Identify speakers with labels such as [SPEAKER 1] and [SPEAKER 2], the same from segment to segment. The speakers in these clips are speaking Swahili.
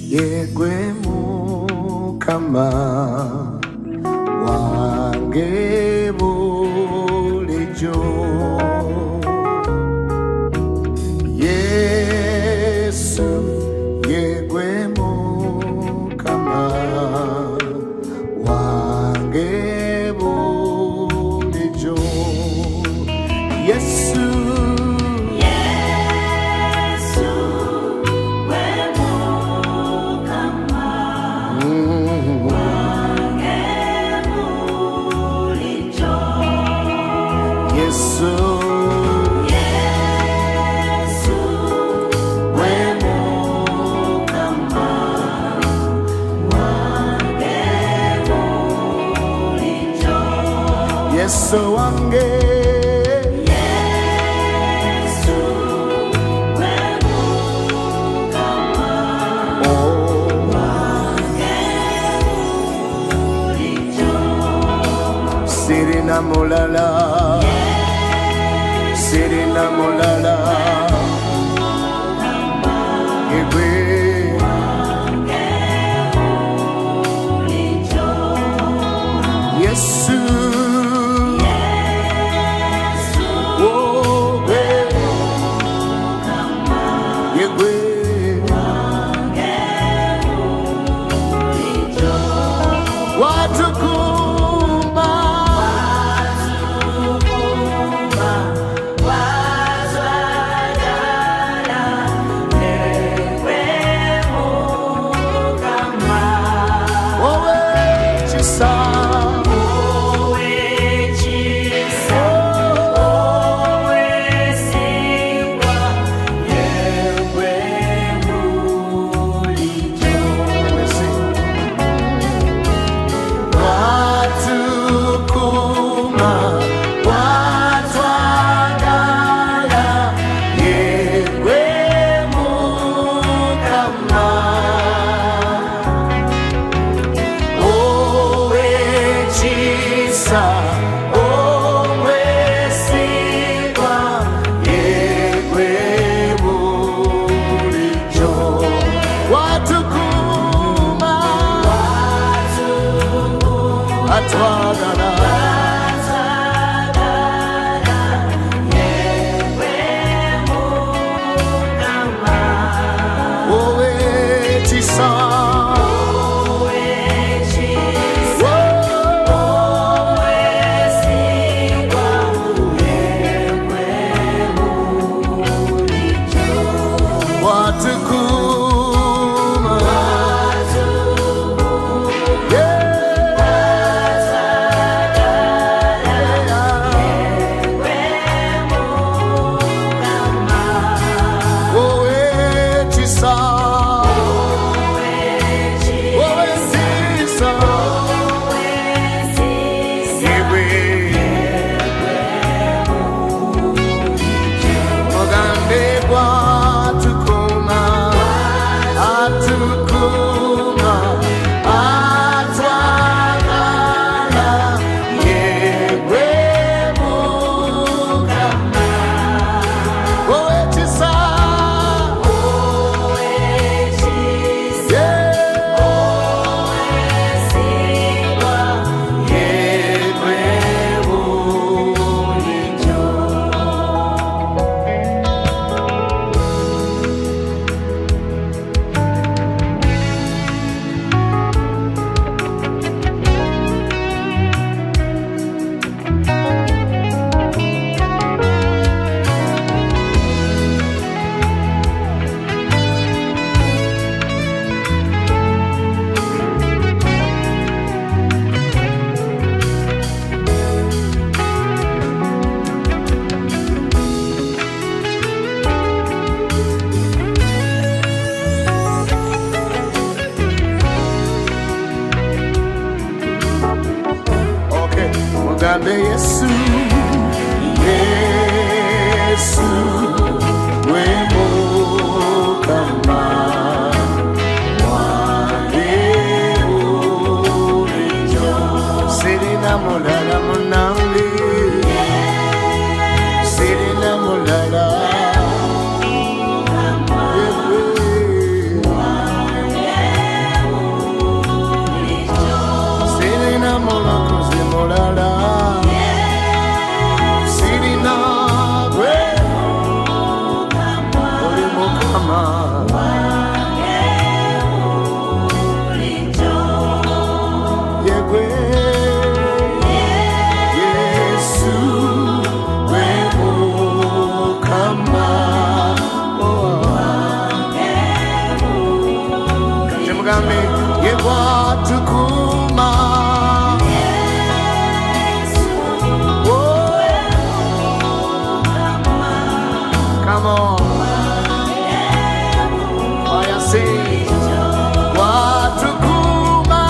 [SPEAKER 1] Yegwe Mukama wange bulijjo. Yesu yegwe Mukama wange bulijjo. Yesu Yesu wange,
[SPEAKER 2] Yesu we Mukama wange bulijjo.
[SPEAKER 1] Sirina mulala, sirina mulala, Yegwe
[SPEAKER 2] wange bulijjo.
[SPEAKER 1] Yesu Mugambe gwatukuma mugambe Yesu, Yesu, we mukama wange bulijjo. Sirina mulala munange, sirina mulala. Sirina mulakozi mulala, sirina gwe oli mukama. Yegwe Yesu gwe mukama. Kati mugambe yegwatukuma. Come on, I say, watukuma,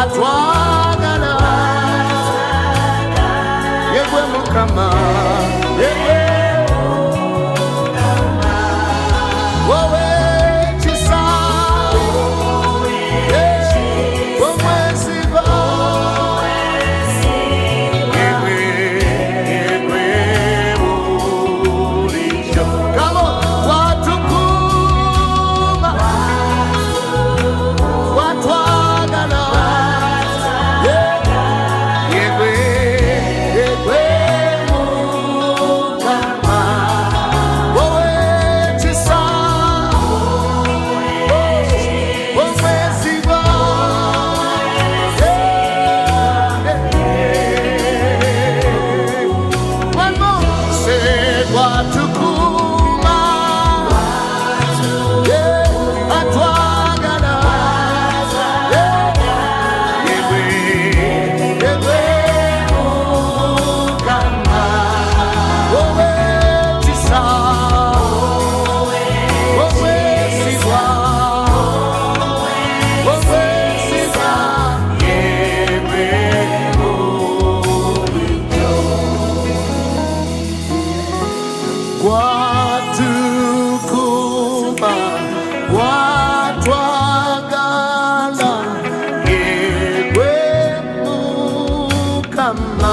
[SPEAKER 1] atwagala, yegwe mukama, yegwe wowe kisa, omwesiga. Watukuma, watwagala, yegwe mukama.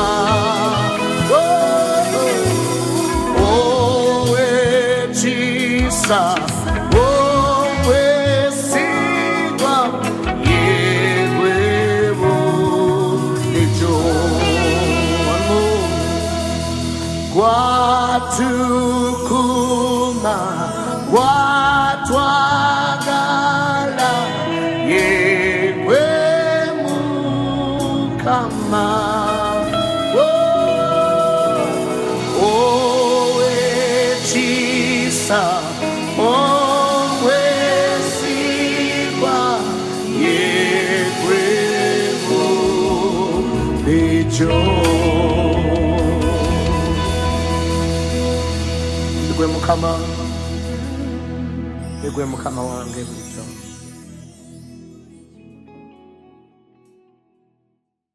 [SPEAKER 1] Owe kisa, owe sigwa, yegwe bulijjo. Watukuma, watwagala, yegwe mukama. Owe kisa, owe sigwa, yegwe bulijjo. Yegwe mukama, yegwe mukama wange bulijjo.